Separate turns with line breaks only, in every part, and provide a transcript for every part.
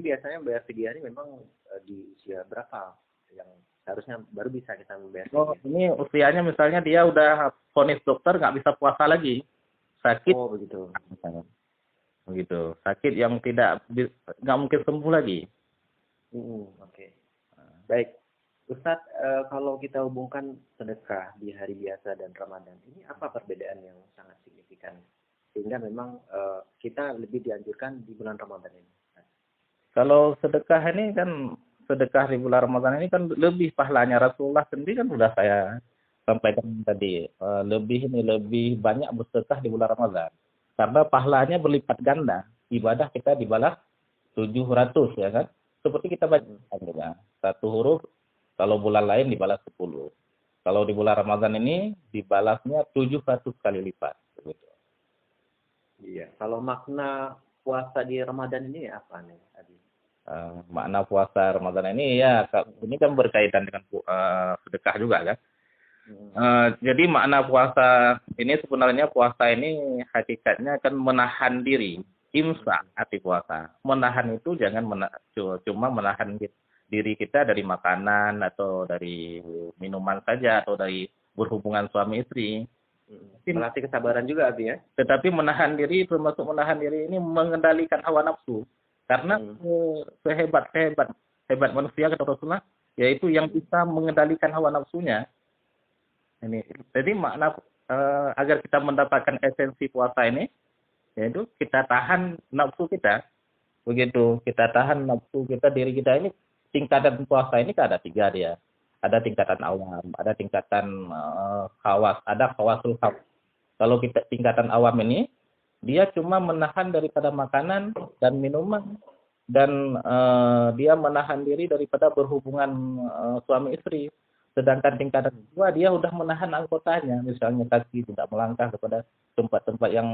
biasanya bayar fidyah ini memang di usia berapa yang seharusnya baru bisa kita membayar
Oh,
fidyah?
ini usianya misalnya dia udah vonis dokter nggak bisa puasa lagi. Sakit.
Oh, begitu.
Misalnya. Begitu. Sakit yang nggak mungkin sembuh lagi.
Oke. Baik. Ustadz, kalau kita hubungkan sedekah di hari biasa dan Ramadan, ini apa perbedaan yang sangat signifikan? Sehingga memang kita lebih dianjurkan di bulan Ramadan ini.
Kalau sedekah ini kan, sedekah di bulan Ramadan ini kan lebih pahalanya. Rasulullah sendiri kan sudah saya sampaikan tadi. Lebih banyak bersedekah di bulan Ramadan. Karena pahalanya berlipat ganda. Ibadah kita dibalas 700 ya kan. Seperti kita baca juga. Satu huruf, kalau bulan lain dibalas 10. Kalau di bulan Ramadan ini dibalasnya 700 kali lipat. Begitu.
Iya. Kalau makna puasa di Ramadan ini apa nih, Adi?
Makna puasa Ramadan ini ya, ini kan berkaitan dengan sedekah juga kan. Jadi makna puasa ini sebenarnya, puasa ini hakikatnya kan menahan diri. Imsak arti puasa. Menahan itu jangan cuma menahan diri kita dari makanan atau dari minuman saja atau dari berhubungan suami istri.
Melatih kesabaran juga Abi ya.
Tetapi menahan diri, termasuk menahan diri ini mengendalikan hawa nafsu. Karena sehebat manusia kata Rasulullah, yaitu yang bisa mengendalikan hawa nafsunya. Ini. Jadi makna agar kita mendapatkan esensi puasa ini, yaitu kita tahan nafsu kita. Begitu, kita tahan nafsu kita, diri kita ini, tingkatan puasa ini kan ada 3 dia. Ada tingkatan awam, ada tingkatan khawas, ada khawasul khawas. Kalau kita tingkatan awam ini, dia cuma menahan daripada makanan dan minuman, dan dia menahan diri daripada berhubungan suami istri. Sedangkan tingkatan kedua, dia udah menahan anggotanya, misalnya kaki tidak melangkah kepada tempat-tempat yang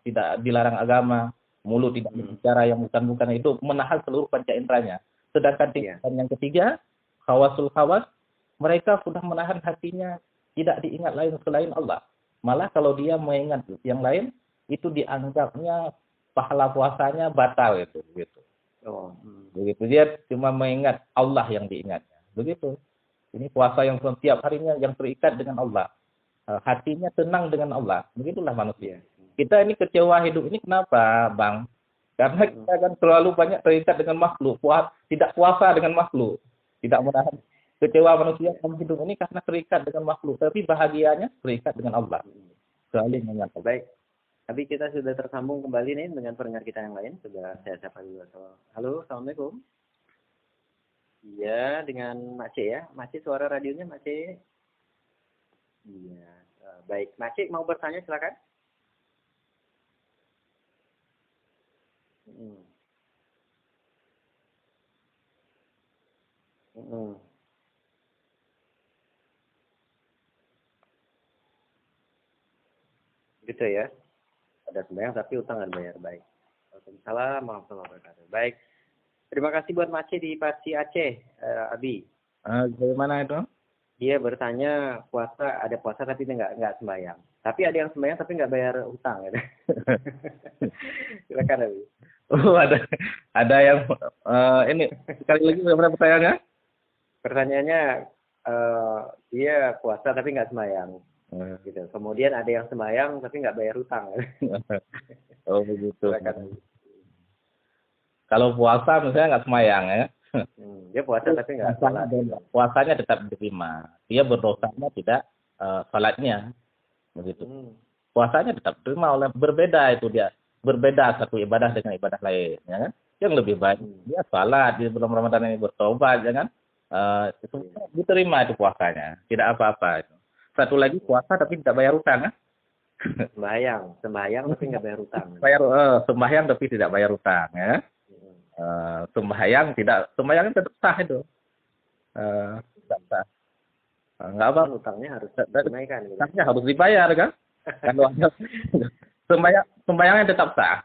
tidak dilarang agama, mulut tidak berbicara yang bukan-bukan, itu menahan seluruh panca inderanya. Sedangkan tingkatan yang ketiga, khawasul khawas, mereka sudah menahan hatinya, tidak diingat lain selain Allah. Malah kalau dia mengingat yang lain, itu dianggapnya pahala puasanya batal itu. Begitu. Begitu, dia cuma mengingat Allah yang diingatnya. Begitu. Ini puasa yang setiap harinya yang terikat dengan Allah. Hatinya tenang dengan Allah. Begitulah manusia. Kita ini kecewa hidup ini kenapa, Bang? Karena kita kan terlalu banyak terikat dengan makhluk. Tidak puasa dengan makhluk. Tidak menahan. Kecewa manusia dalam hidup ini karena terikat dengan makhluk. Tapi bahagianya terikat dengan Allah. Saling mengingat.
Baik. Tapi kita sudah tersambung kembali nih dengan pendengar kita yang lain. Sudah saya sapa dulu. Halo, Assalamualaikum. Iya, dengan Mak C ya. Mak C, suara radionya Mak C. Iya. Baik, Mak C mau bertanya silakan. Gitu ya. Ada sembahyang tapi utang nggak bayar. Baik. Waalaikumsalam warahmatullahi wabarakatuh. Baik. Terima kasih buat Mace di Paci Aceh, Abi.
Bagaimana itu?
Dia bertanya ada puasa tapi nggak sembahyang. Tapi ada yang sembahyang tapi nggak bayar utang. Ya. Silakan Abi.
Oh, ada yang ini sekali lagi bagaimana pertanyaannya?
Pertanyaannya dia puasa tapi nggak sembahyang. Gitu. Kemudian ada yang sembahyang tapi nggak bayar utang.
Oh begitu. Kalau puasa misalnya nggak sembahyang ya.
Dia puasa tapi nggak sholat.
Puasanya tetap diterima. Dia berdosanya tidak sholatnya. Begitu. Puasanya tetap diterima oleh, berbeda itu dia. Berbeda satu ibadah dengan ibadah lain. Ya kan? Yang lebih baik dia sholat di bulan Ramadan ini, bertobat. Ya kan? Itu diterima itu puasanya. Tidak apa-apa itu. Satu lagi puasa tapi tidak bayar utang.
Sembahyang tapi nggak bayar utang.
Sembahyang tapi tidak bayar utang. Ya. Sembahyang tetap sah itu. Tidak sah. Nggak apa.
Utangnya harus ditunaikan.
Utangnya harus dibayar kan. Kalau sembahyangnya tetap sah.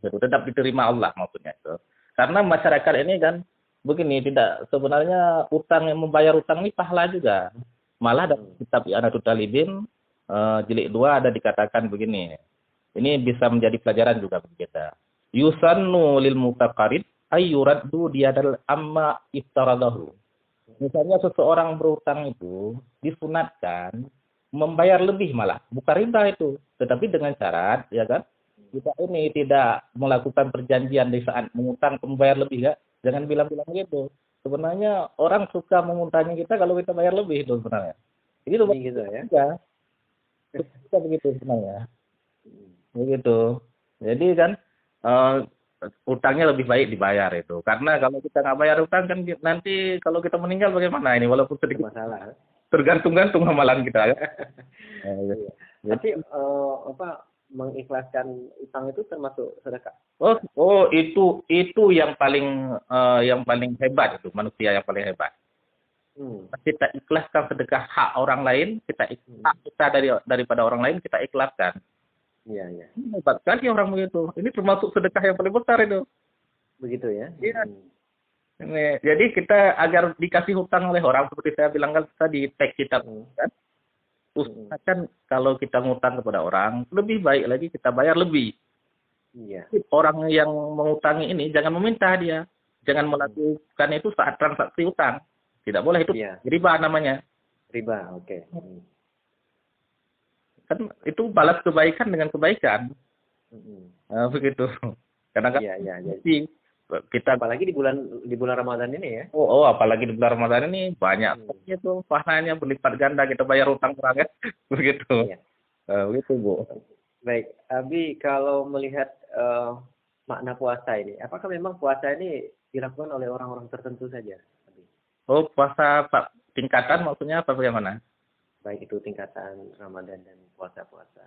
Tetap diterima Allah maksudnya itu. Karena masyarakat ini kan begini, sebenarnya utang yang membayar utang ini pahala juga. Malah dalam kitab I'anatul Talibin jilid 2 ada dikatakan begini. Ini bisa menjadi pelajaran juga bagi kita. Yusannu lil mutaqarrid ayyuraddu diyadal amma iftaradahu. Misalnya seseorang berhutang itu disunatkan membayar lebih malah, bukan riba itu, tetapi dengan syarat, ya kan? Kita ini tidak melakukan perjanjian di saat mengutang membayar lebih, ya. Jangan bilang-bilang gitu. Sebenarnya orang suka mengutangi kita kalau kita bayar lebih itu sebenarnya. Ini
Ini gitu ya.
juga. Kita begitu sebenarnya. Begitu. Jadi kan utangnya lebih baik dibayar itu. Karena kalau kita nggak bayar utang kan nanti kalau kita meninggal bagaimana ini walaupun sedikit
Masalah.
tergantung-gantung amalan kita ya.
Iya. Tapi apa mengikhlaskan utang itu termasuk sedekah?
Itu yang paling hebat itu manusia yang paling hebat. Kita ikhlaskan sedekah hak orang lain, hak kita daripada orang lain kita ikhlaskan.
Iya, iya.
Hebat sekali orang begitu. Ini termasuk sedekah yang paling besar itu.
Begitu ya?
Iya. Jadi kita agar dikasih hutang oleh orang seperti saya bilang kan tadi teks kita kan. Usahakan kalau kita ngutang kepada orang lebih baik lagi kita bayar lebih.
Iya.
Orang yang mengutangi ini jangan meminta dia, jangan melakukan itu saat transaksi utang. Tidak boleh itu riba namanya.
Riba, oke.
Kan itu balas kebaikan dengan kebaikan. Begitu. Karena kan kita
apalagi di bulan Ramadan ini ya.
Apalagi di bulan Ramadan ini banyak itu pahalanya berlipat ganda kita bayar utang orang ya. Begitu.
Iya.
Begitu, Bu.
Baik, Abi kalau melihat makna puasa ini, apakah memang puasa ini dilakukan oleh orang-orang tertentu saja?
Puasa tingkatan maksudnya apa bagaimana?
Baik itu tingkatan Ramadan dan puasa-puasa.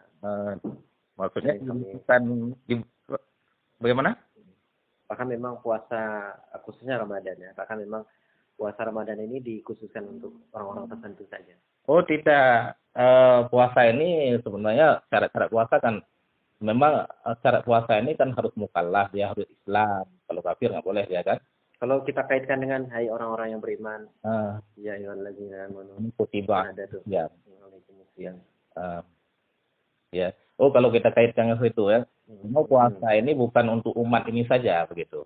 Maksudnya bukan bagaimana?
Apakah memang puasa khususnya Ramadan ya? Apakah memang puasa Ramadan ini dikhususkan untuk orang-orang tertentu saja?
Tidak. Puasa ini sebenarnya syarat-syarat puasa kan memang syarat puasa ini kan harus mukallaf, dia harus Islam. Kalau kafir nggak boleh ya kan?
Kalau kita kaitkan dengan hai orang-orang yang beriman, ya ayyuhalladzina amanu
kutiba
ada tuh.
Ya.
Ya.
Kalau kita kaitkan dengan itu ya, semua puasa ini bukan untuk umat ini saja begitu.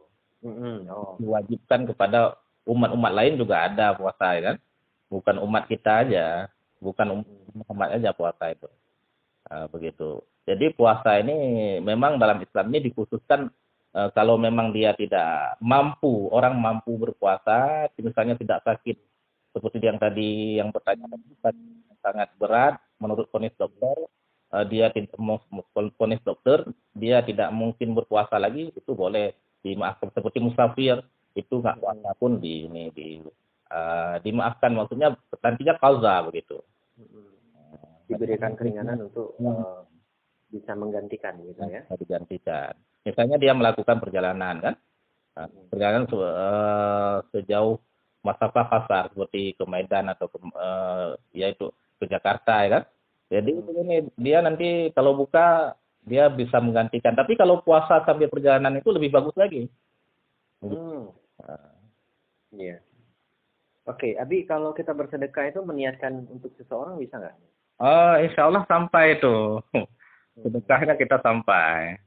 Diwajibkan kepada umat-umat lain juga ada puasa ya kan? Bukan umat kita aja, bukan umat aja puasa itu. Begitu. Jadi puasa ini memang dalam Islam ini dikhususkan kalau memang dia tidak mampu, orang mampu berpuasa, misalnya tidak sakit seperti yang tadi yang bertanya sangat berat menurut vonis dokter, dia tidak vonis dokter, dia tidak mungkin berpuasa lagi, itu boleh dimaafkan seperti musafir itu nggak puasa pun dimaafkan, maksudnya nantinya pauza begitu.
Diberikan keringanan untuk bisa menggantikan gitu ya.
Digantikan. Misalnya dia melakukan perjalanan kan, perjalanan sejauh masafah pasar seperti ke Medan atau yaitu ke Jakarta ya kan. Jadi ini dia nanti kalau buka dia bisa menggantikan. Tapi kalau puasa sambil perjalanan itu lebih bagus lagi.
Iya. Oke, Abi kalau kita bersedekah itu meniatkan untuk seseorang bisa nggak?
Insya Allah sampai itu. Sedekahnya kita sampai.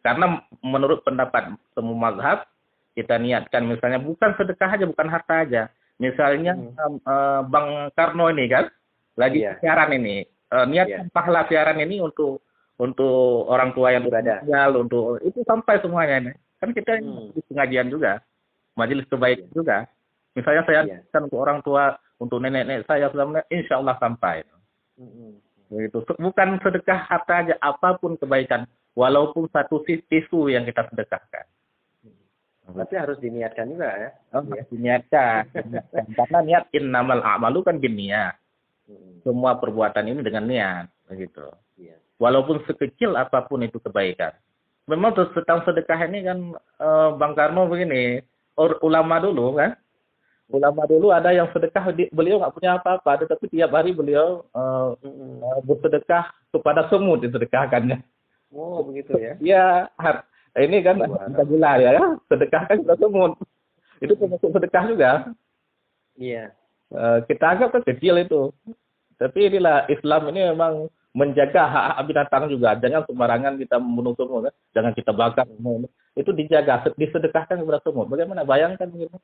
Karena menurut pendapat semua mazhab, kita niatkan misalnya bukan sedekah aja, bukan harta aja. Misalnya Bang Karno ini kan, lagi siaran ini. Niatkan pahala siaran ini untuk orang tua yang meninggal, untuk itu sampai semuanya ini. Kan kita di pengajian juga, majelis kebaikan juga. Misalnya saya niatkan untuk orang tua, untuk nenek-nenek saya, insya Allah sampai. Begitu. Bukan sedekah harta aja, apapun kebaikan, walaupun satu tisu yang kita sedekahkan.
Tapi harus diniatkan juga ya.
Harus diniatkan. Karena niat innamal a'malu kan binniyat. Semua perbuatan ini dengan niat, begitu. Walaupun sekecil apapun itu kebaikan. Memang tentang sedekah ini kan Bang Karno begini, ulama dulu kan. Ulama dulu ada yang sedekah, beliau nggak punya apa-apa, tetapi tiap hari beliau bersedekah kepada semut disedekahkannya.
Oh begitu ya?
Iya, ini kan kita gila ya, sedekahkan kepada semut. Itu termasuk sedekah juga.
Iya.
Kita anggap kan kecil itu, tapi inilah Islam ini memang menjaga hak binatang juga. Jangan sembarangan kita membunuh semua, kan? Jangan kita bakar. itu dijaga, disedekahkan kepada semua. Bagaimana? Bayangkan gitu.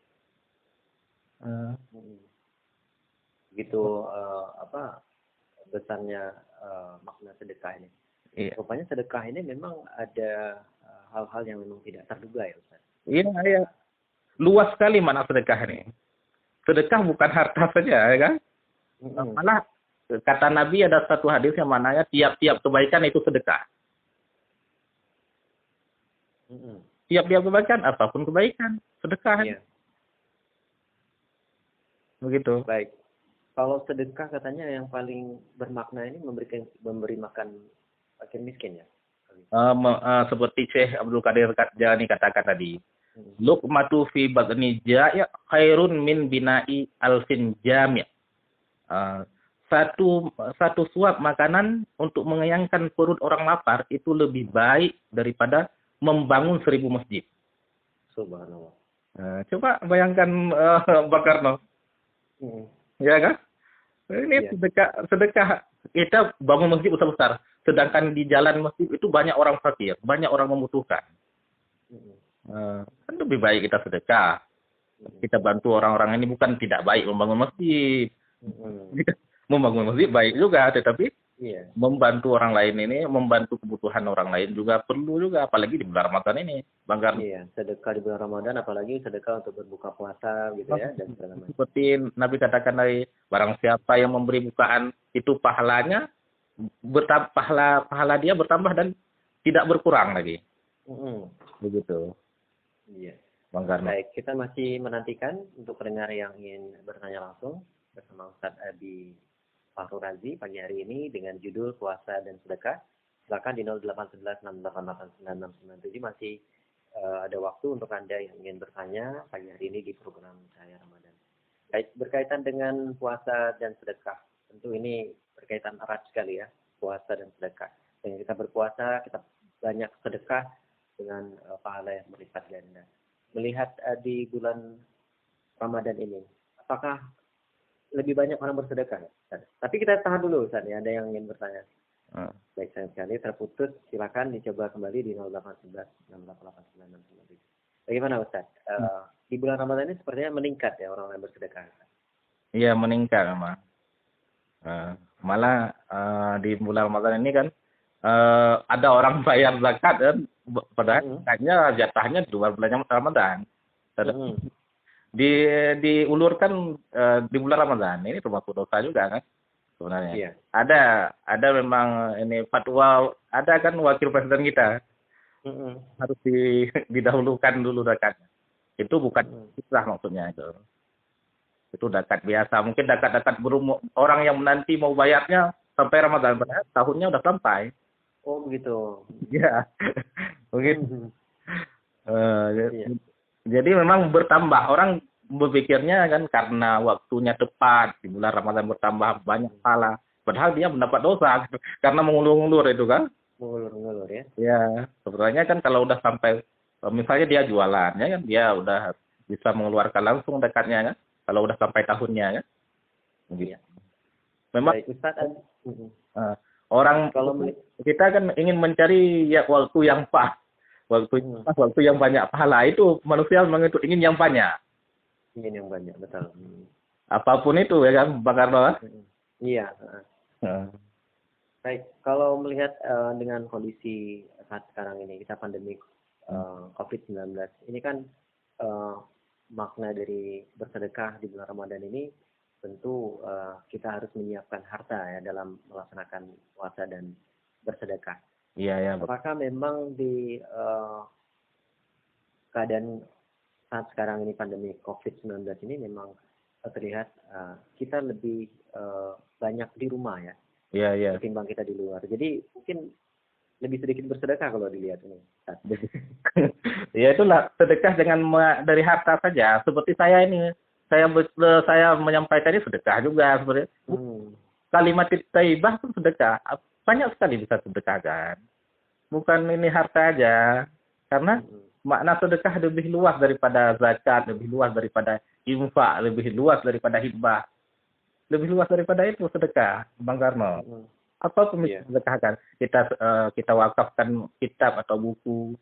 Gitu apa besarnya makna sedekah ini.
Iya.
Rupanya sedekah ini memang ada hal-hal yang memang tidak terduga ya Ustaz.
Iya, iya. Luas sekali makna sedekah ini. Sedekah bukan harta saja, ya kan? Malah kata Nabi ada satu hadis yang mananya tiap-tiap kebaikan itu sedekah. Tiap-tiap kebaikan, apapun kebaikan, sedekah.
Iya.
Begitu.
Baik. Kalau sedekah katanya yang paling bermakna ini memberi makan fakir miskin ya.
Seperti Syekh Abdul Qadir Jani katakan tadi. Luqmatu fi batni ja'i khairun min bina'i alfin jami'. Satu suap makanan untuk mengenyangkan perut orang lapar itu lebih baik daripada membangun 1000 masjid.
Subhanallah.
Coba bayangkan Bang Karno. Ya kan? Ini sedekah kita bangun masjid besar-besar. Sedangkan di jalan masjid itu banyak orang fakir, banyak orang membutuhkan. Kan lebih baik kita sedekah. Kita bantu orang-orang ini, bukan tidak baik membangun masjid. Membangun masjid baik juga, tetapi membantu orang lain ini, membantu kebutuhan orang lain juga perlu juga, apalagi di bulan Ramadan ini, Bang Karno.
Iya, sedekah di bulan Ramadan, apalagi sedekah untuk berbuka puasa gitu ya, dan segala macam.
Seperti Nabi katakan tadi, barang siapa yang memberi bukaan itu pahalanya pahala dia bertambah dan tidak berkurang lagi. Begitu.
Iya.
Bang Karno.
Baik, kita masih menantikan untuk pendengar yang ingin bertanya langsung bersama Ustadz Abi Fahru Razi pagi hari ini dengan judul Puasa dan Sedekah. Silakan di 0811-688-9697 masih ada waktu untuk Anda yang ingin bertanya pagi hari ini di program Cahaya Ramadan. Baik, berkaitan dengan puasa dan sedekah. Tentu ini berkaitan erat sekali ya, puasa dan sedekah. Dengan kita berpuasa, kita banyak sedekah dengan pahala yang berlipat ganda. Melihat di bulan Ramadan ini, apakah lebih banyak orang bersedekah? Tapi kita tahan dulu, Ustaz. Ada yang ingin bertanya. Baik, sayang sekali terputus. Silakan dicoba kembali di 0811-688-9697. Bagaimana, Ustaz? Di bulan Ramadan ini sepertinya meningkat ya orang yang bersedekah.
Iya, meningkat memang. Malah di bulan Ramadan ini kan ada orang bayar zakat dan padahal zakatnya jatahnya di luar bulan Ramadan. Diulurkan di bulan Ramadan. Ini termasuk dosa juga kan sebenarnya. Iya. Ada memang ini fatwa, ada kan wakil presiden kita. Harus didahulukan dulu zakatnya. Itu bukan fitrah maksudnya itu. Itu zakat biasa. Mungkin zakat orang yang nanti mau bayarnya sampai Ramadan, padahal tahunnya udah sampai.
Oh begitu.
Ya, mungkin. Jadi memang bertambah. Orang berpikirnya kan karena waktunya tepat di bulan Ramadan bertambah banyak pahala. Padahal dia mendapat dosa karena mengulur-ulur itu kan.
Mengulur-ulur ya.
Ya, sebenarnya kan kalau udah sampai misalnya dia jualannya kan dia udah bisa mengeluarkan langsung zakatnya kan. Kalau udah sampai tahunnya kan. Gitu. Memang orang kalau kita kan ingin mencari ya waktu yang pas. Waktu yang banyak pahala itu manusia memang itu ingin yang banyak.
Ingin yang banyak, betul.
Apapun itu ya kan, Bang Karno.
Iya. Baik, kalau melihat dengan kondisi saat sekarang ini, kita pandemi COVID-19, ini kan makna dari bersedekah di bulan Ramadan ini tentu kita harus menyiapkan harta ya dalam melaksanakan puasa dan bersedekah.
Iya, ya.
Apakah memang di keadaan saat sekarang ini pandemi COVID-19 ini memang terlihat kita lebih banyak di rumah ya? Iya, iya. Ketimbang kita di luar. Jadi mungkin lebih sedikit bersedekah kalau dilihat ini.
Ya itulah sedekah dengan dari harta saja. Seperti saya ini, saya menyampaikan ini sedekah juga sebenarnya. Kalimat thayyibah pun sedekah. Banyak sekali bisa sedekahkan. Bukan ini harta aja. Karena makna sedekah lebih luas daripada zakat, lebih luas daripada infak, lebih luas daripada hibah. Lebih luas daripada itu sedekah, Bang Karno. Apa pun bisa sedekahkan. Kita wakafkan kitab atau buku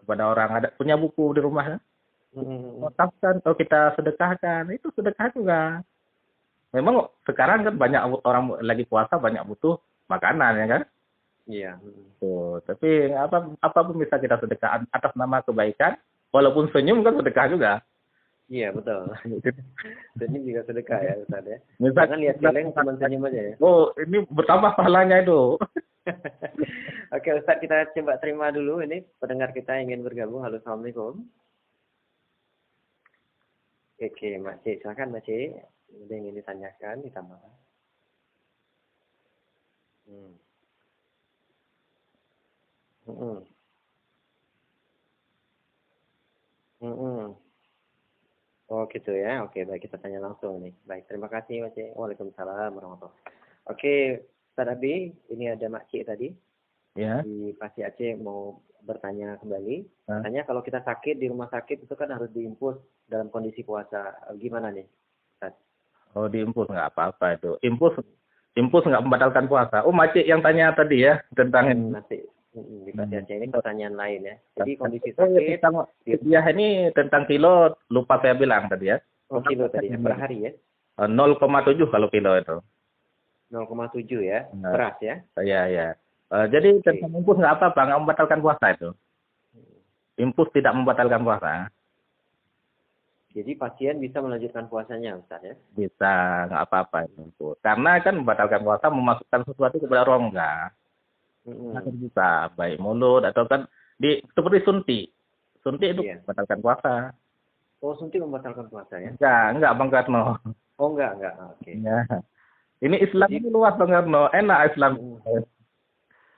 kepada orang ada punya buku di rumah,
Mm-mm.
wakafkan atau kita sedekahkan, itu sedekah juga. Memang sekarang kan banyak orang lagi puasa banyak butuh makanan ya kan.
Iya. Mm-mm.
Tuh, tapi apapun bisa kita sedekah atas nama kebaikan, walaupun senyum kan sedekah juga.
Iya betul. Senyum juga sedekah ya Ustaz ya.
Misal
Jangan lihat celeng cuma senyum aja ya.
oh ini bertambah pahalanya itu.
Oke Ustaz, kita coba terima dulu ini pendengar kita yang ingin bergabung. Halo, Assalamualaikum. Oke, Mak C, silakan Mak C. Ada yang ingin ditanyakan, ditambahkan. Hmm. Mm-mm. Mm-mm. Oh gitu ya. Oke, baik, kita tanya langsung nih. Baik, terima kasih Mak C. Waalaikumsalam warahmatullahi wabarakatuh. Oke, Ustaz Abi, ini ada Mak C tadi
Ya.
di Pasi Aceh mau bertanya kembali.
Hah?
Katanya kalau kita sakit di rumah sakit itu kan harus diinfus dalam kondisi puasa. Gimana nih, Ustaz?
Oh diimpus nggak apa-apa itu. Impus nggak membatalkan puasa. Oh Macik yang tanya tadi ya tentang ini.
Nanti di Pasi Aceh ini pertanyaan lain ya. Jadi kondisi
Oh, ya,
sakit,
tentang ini tentang kilo lupa saya bilang tadi ya.
oh kilo tadi ya, per hari ya.
0,7 kalau kilo itu.
0,7 ya,
Nah,
beras ya.
ya ya. Jadi
Oke.
tentang impus nggak apa-apa, nggak membatalkan puasa itu. Impus tidak membatalkan puasa.
Jadi pasien bisa melanjutkan puasanya, Ustaz ya.
Bisa, nggak apa-apa itu. Karena kan membatalkan puasa memasukkan sesuatu kepada rongga.
Mm-mm.
Nah, bisa baik mulut atau kan seperti suntik. Suntik itu
Iya.
membatalkan puasa.
Oh, suntik membatalkan puasa ya?
Enggak Bang Karno.
Oh, enggak. Oke.
Ya. Ini Islam
Jadi-
ini luas Bang Karno. Enak Islam.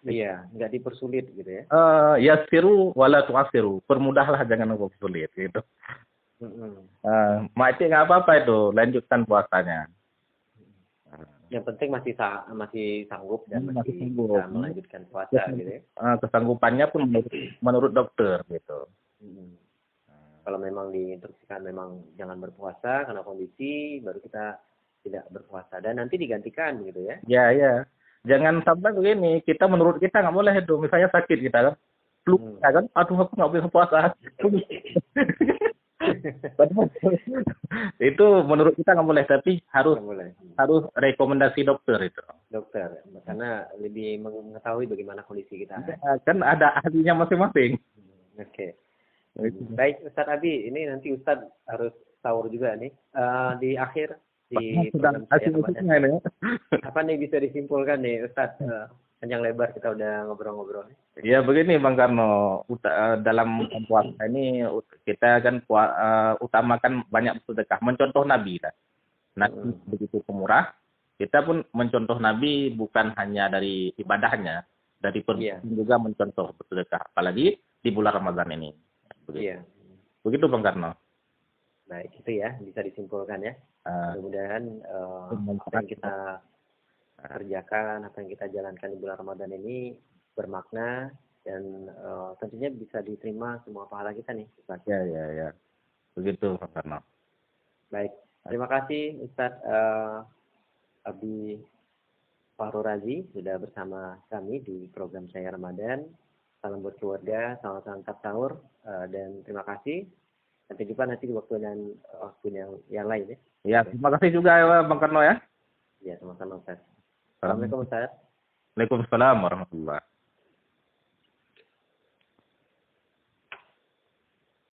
Iya, nggak dipersulit gitu ya.
Yassiru wala tu'assiru. Permudahlah jangan sulit gitu.
Mm-mm.
Makcik nggak apa-apa itu, lanjutkan puasanya.
Yang penting masih sanggup dan
Masih
masih
sanggup.
bisa melanjutkan puasa gitu ya.
Kesanggupannya pun menurut dokter gitu.
Mm-mm. Kalau memang diinstruksikan memang jangan berpuasa karena kondisi, baru kita tidak berpuasa dan nanti digantikan gitu ya.
Ya. Jangan sampai begini, kita menurut kita nggak boleh itu. Misalnya sakit kita kan, flu ya kan, aduh aku nggak bisa puasa. Itu menurut kita nggak boleh, tapi harus
Nggak boleh.
harus rekomendasi dokter itu.
Dokter, karena lebih mengetahui bagaimana kondisi kita.
Ya, kan ada ahlinya masing-masing.
Oke. Baik, Ustadz Abi, ini nanti Ustadz harus sahur juga nih. Di akhir di program saya Ramadan.
Ini ya.
Apa nih bisa disimpulkan nih Ustadz? Panjang lebar kita udah ngobrol-ngobrol.
Ya begini Bang Karno, dalam puasa ini kita kan utamakan banyak sedekah, mencontoh Nabi lah. Nabi begitu pemurah, kita pun mencontoh Nabi bukan hanya dari ibadahnya, dari perbuatan juga mencontoh bersedekah, apalagi di bulan Ramadan ini. Begitu.
Iya.
Begitu Bang Karno.
Baik, itu ya bisa disimpulkan ya. Mudah-mudahan apa yang kita kerjakan, apa yang kita jalankan di bulan Ramadan ini bermakna dan tentunya bisa diterima semua pahala kita nih, Ustaz.
Ya. Begitu Bang Karno.
Baik, terima kasih Ustadz Abi Fahru Razi sudah bersama kami di program Saya Ramadan. Salam buat keluarga, selamat santap sahur dan terima kasih. Sampai jumpa nanti di waktu yang lain ya.
Ya, terima kasih juga ya Bang Karno ya.
Ya, sama-sama Ustaz. Assalamualaikum Ustaz.
Waalaikumsalam warahmatullahi